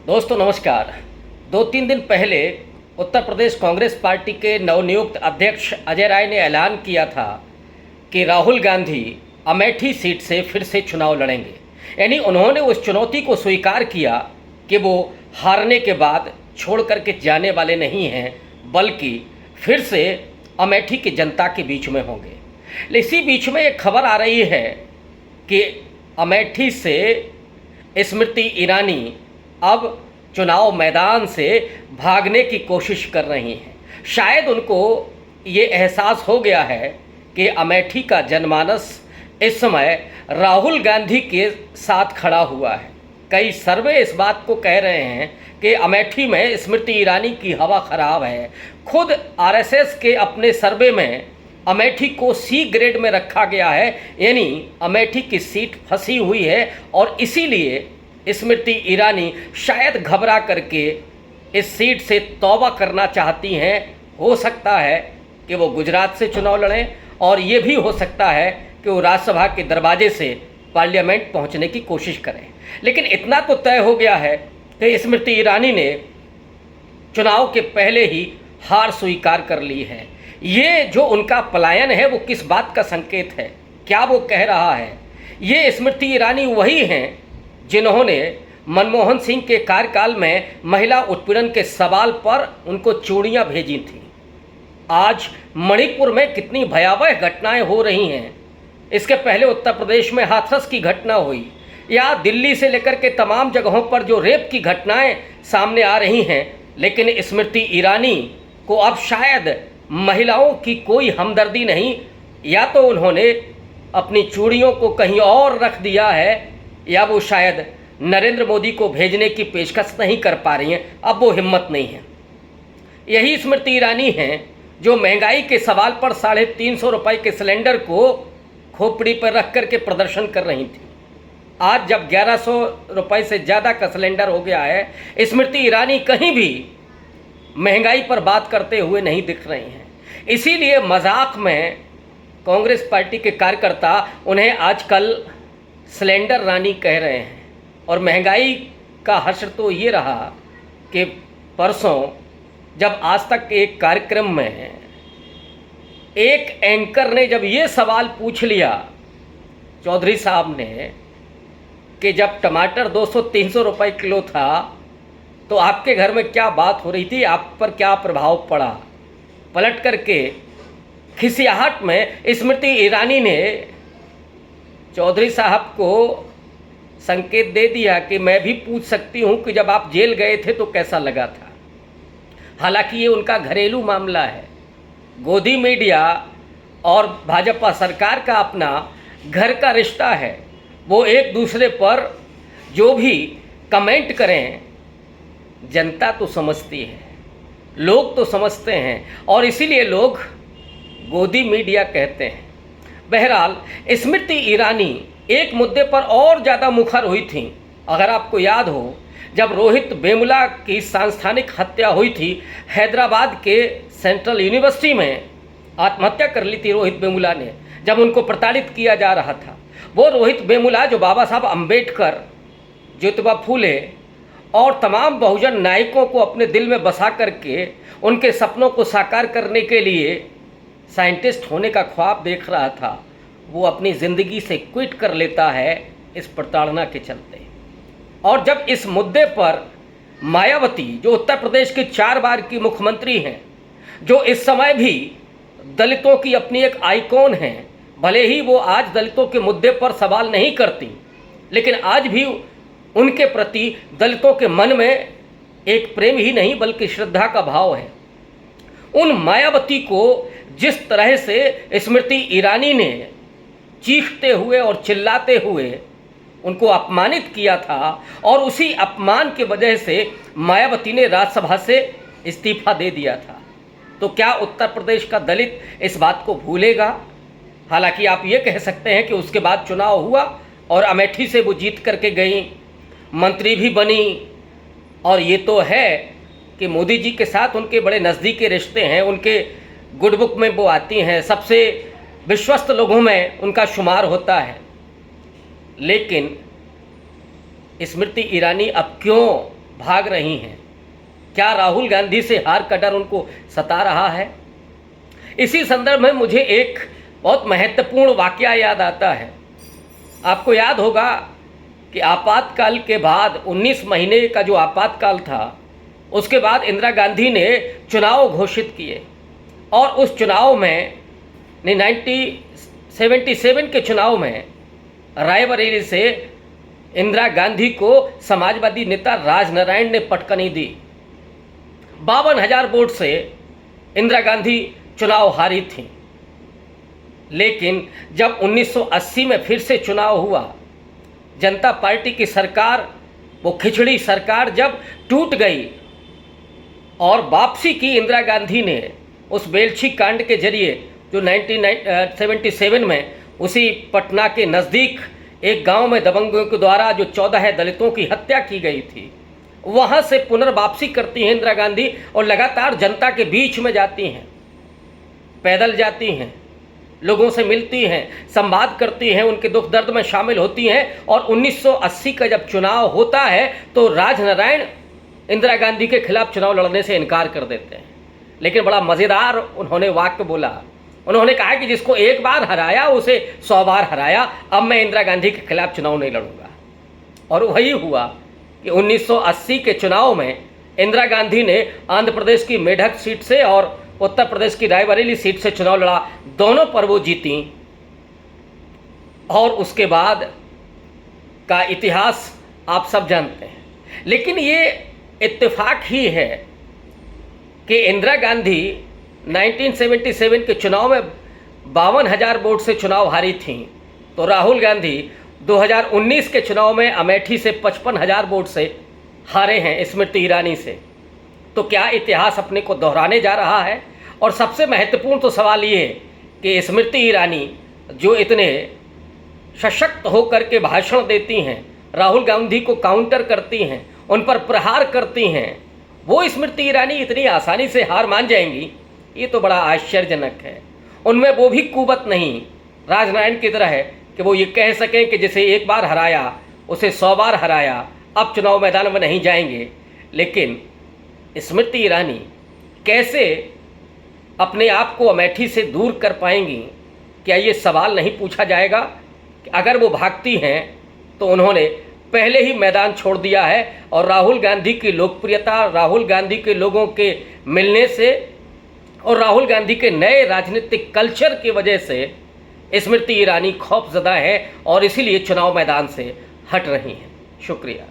दोस्तों नमस्कार। 2-3 दिन पहले उत्तर प्रदेश कांग्रेस पार्टी के नवनियुक्त अध्यक्ष अजय राय ने ऐलान किया था कि राहुल गांधी अमेठी सीट से फिर से चुनाव लड़ेंगे। यानी उन्होंने उस चुनौती को स्वीकार किया कि वो हारने के बाद छोड़ करके जाने वाले नहीं हैं, बल्कि फिर से अमेठी की जनता के बीच में होंगे। इसी बीच में एक खबर आ रही है कि अमेठी से स्मृति ईरानी अब चुनाव मैदान से भागने की कोशिश कर रही हैं। शायद उनको ये एहसास हो गया है कि अमेठी का जनमानस इस समय राहुल गांधी के साथ खड़ा हुआ है। कई सर्वे इस बात को कह रहे हैं कि अमेठी में स्मृति ईरानी की हवा खराब है। खुद आरएसएस के अपने सर्वे में अमेठी को सी ग्रेड में रखा गया है, यानी अमेठी की सीट फंसी हुई है और इसीलिए स्मृति ईरानी शायद घबरा करके इस सीट से तौबा करना चाहती हैं। हो सकता है कि वो गुजरात से चुनाव लड़ें और ये भी हो सकता है कि वो राज्यसभा के दरवाजे से पार्लियामेंट पहुंचने की कोशिश करें। लेकिन इतना तो तय हो गया है कि स्मृति ईरानी ने चुनाव के पहले ही हार स्वीकार कर ली है। ये जो उनका पलायन है वो किस बात का संकेत है? क्या वो कह रहा है? ये स्मृति ईरानी वही हैं जिन्होंने मनमोहन सिंह के कार्यकाल में महिला उत्पीड़न के सवाल पर उनको चूड़ियाँ भेजी थीं। आज मणिपुर में कितनी भयावह घटनाएं हो रही हैं। इसके पहले उत्तर प्रदेश में हाथरस की घटना हुई, या दिल्ली से लेकर के तमाम जगहों पर जो रेप की घटनाएं सामने आ रही हैं। लेकिन स्मृति ईरानी को अब शायद महिलाओं की कोई हमदर्दी नहीं, या तो उन्होंने अपनी चूड़ियों को कहीं और रख दिया है, या वो शायद नरेंद्र मोदी को भेजने की पेशकश नहीं कर पा रही हैं। अब वो हिम्मत नहीं है। यही स्मृति ईरानी हैं जो महंगाई के सवाल पर 350 रुपये के सिलेंडर को खोपड़ी पर रख करके प्रदर्शन कर रही थी। आज जब 1100 रुपये से ज़्यादा का सिलेंडर हो गया है, स्मृति ईरानी कहीं भी महंगाई पर बात करते हुए नहीं दिख रही हैं। इसीलिए मजाक में कांग्रेस पार्टी के कार्यकर्ता उन्हें आजकल सिलेंडर रानी कह रहे हैं। और महंगाई का हश्र तो ये रहा कि परसों जब आज तक एक कार्यक्रम में एक एंकर ने जब ये सवाल पूछ लिया चौधरी साहब ने कि जब टमाटर 200-300 रुपये किलो था तो आपके घर में क्या बात हो रही थी, आप पर क्या प्रभाव पड़ा? पलट करके खिसियाहट में स्मृति ईरानी ने चौधरी साहब को संकेत दे दिया कि मैं भी पूछ सकती हूं कि जब आप जेल गए थे तो कैसा लगा था। हालांकि ये उनका घरेलू मामला है। गोदी मीडिया और भाजपा सरकार का अपना घर का रिश्ता है। वो एक दूसरे पर जो भी कमेंट करें जनता तो समझती है, लोग तो समझते हैं, और इसीलिए लोग गोदी मीडिया कहते हैं। बहरहाल स्मृति ईरानी एक मुद्दे पर और ज़्यादा मुखर हुई थी। अगर आपको याद हो, जब रोहित वेमुला की सांस्थानिक हत्या हुई थी, हैदराबाद के सेंट्रल यूनिवर्सिटी में आत्महत्या कर ली थी रोहित वेमुला ने, जब उनको प्रताड़ित किया जा रहा था। वो रोहित वेमुला जो बाबा साहब अम्बेडकर, ज्योतिबा फूले और तमाम बहुजन नायकों को अपने दिल में बसा करके उनके सपनों को साकार करने के लिए साइंटिस्ट होने का ख्वाब देख रहा था, वो अपनी ज़िंदगी से क्विट कर लेता है इस प्रताड़ना के चलते। और जब इस मुद्दे पर मायावती, जो उत्तर प्रदेश की 4 बार की मुख्यमंत्री हैं, जो इस समय भी दलितों की अपनी एक आइकॉन हैं, भले ही वो आज दलितों के मुद्दे पर सवाल नहीं करती, लेकिन आज भी उनके प्रति दलितों के मन में एक प्रेम ही नहीं बल्कि श्रद्धा का भाव है। उन मायावती को जिस तरह से स्मृति ईरानी ने चीखते हुए और चिल्लाते हुए उनको अपमानित किया था, और उसी अपमान की वजह से मायावती ने राज्यसभा से इस्तीफा दे दिया था, तो क्या उत्तर प्रदेश का दलित इस बात को भूलेगा? हालांकि आप ये कह सकते हैं कि उसके बाद चुनाव हुआ और अमेठी से वो जीत करके गई, मंत्री भी बनी, और ये तो है कि मोदी जी के साथ उनके बड़े नज़दीकी रिश्ते हैं, उनके गुड बुक में वो आती हैं, सबसे विश्वस्त लोगों में उनका शुमार होता है। लेकिन स्मृति ईरानी अब क्यों भाग रही हैं? क्या राहुल गांधी से हार का डर उनको सता रहा है? इसी संदर्भ में मुझे एक बहुत महत्वपूर्ण वाकया याद आता है। आपको याद होगा कि आपातकाल के बाद 19 महीने का जो आपातकाल था, उसके बाद इंदिरा गांधी ने चुनाव घोषित किए और उस चुनाव में 1977 के चुनाव में रायबरेली से इंदिरा गांधी को समाजवादी नेता राजनारायण ने पटकनी दी। 52,000 वोट से इंदिरा गांधी चुनाव हारी थी। लेकिन जब 1980 में फिर से चुनाव हुआ, जनता पार्टी की सरकार, वो खिचड़ी सरकार जब टूट गई और वापसी की इंदिरा गांधी ने उस बेलछी कांड के जरिए जो 1977 में उसी पटना के नज़दीक एक गांव में दबंगों के द्वारा जो 14 दलितों की हत्या की गई थी, वहां से पुनर्वापसी करती हैं इंदिरा गांधी और लगातार जनता के बीच में जाती हैं, पैदल जाती हैं, लोगों से मिलती हैं, संवाद करती हैं, उनके दुख दर्द में शामिल होती हैं। और 1980 का जब चुनाव होता है तो राजनारायण इंदिरा गांधी के खिलाफ चुनाव लड़ने से इनकार कर देते हैं। लेकिन बड़ा मज़ेदार उन्होंने वाक्य बोला। उन्होंने कहा कि जिसको एक बार हराया उसे 100 बार हराया, अब मैं इंदिरा गांधी के खिलाफ चुनाव नहीं लड़ूंगा। और वही हुआ कि 1980 के चुनाव में इंदिरा गांधी ने आंध्र प्रदेश की मेढक सीट से और उत्तर प्रदेश की रायबरेली सीट से चुनाव लड़ा, दोनों पर वो जीती। और उसके बाद का इतिहास आप सब जानते हैं। लेकिन ये इत्तेफाक ही है कि इंदिरा गांधी 1977 के चुनाव में 52,000 वोट से चुनाव हारी थी, तो राहुल गांधी 2019 के चुनाव में अमेठी से 55,000 वोट से हारे हैं स्मृति ईरानी से। तो क्या इतिहास अपने को दोहराने जा रहा है? और सबसे महत्वपूर्ण तो सवाल ये है कि स्मृति ईरानी जो इतने सशक्त होकर के भाषण देती हैं, राहुल गांधी को काउंटर करती हैं, उन पर प्रहार करती हैं, वो स्मृति ईरानी इतनी आसानी से हार मान जाएंगी, ये तो बड़ा आश्चर्यजनक है। उनमें वो भी कुवत नहीं राजनारायण की तरह है कि वो ये कह सकें कि जिसे एक बार हराया उसे 100 बार हराया, अब चुनाव मैदान में नहीं जाएंगे। लेकिन स्मृति ईरानी कैसे अपने आप को अमेठी से दूर कर पाएंगी? क्या ये सवाल नहीं पूछा जाएगा कि अगर वो भागती हैं तो उन्होंने पहले ही मैदान छोड़ दिया है और राहुल गांधी की लोकप्रियता, राहुल गांधी के लोगों के मिलने से और राहुल गांधी के नए राजनीतिक कल्चर की वजह से स्मृति ईरानी खौफजदा है और इसीलिए चुनाव मैदान से हट रही हैं। शुक्रिया।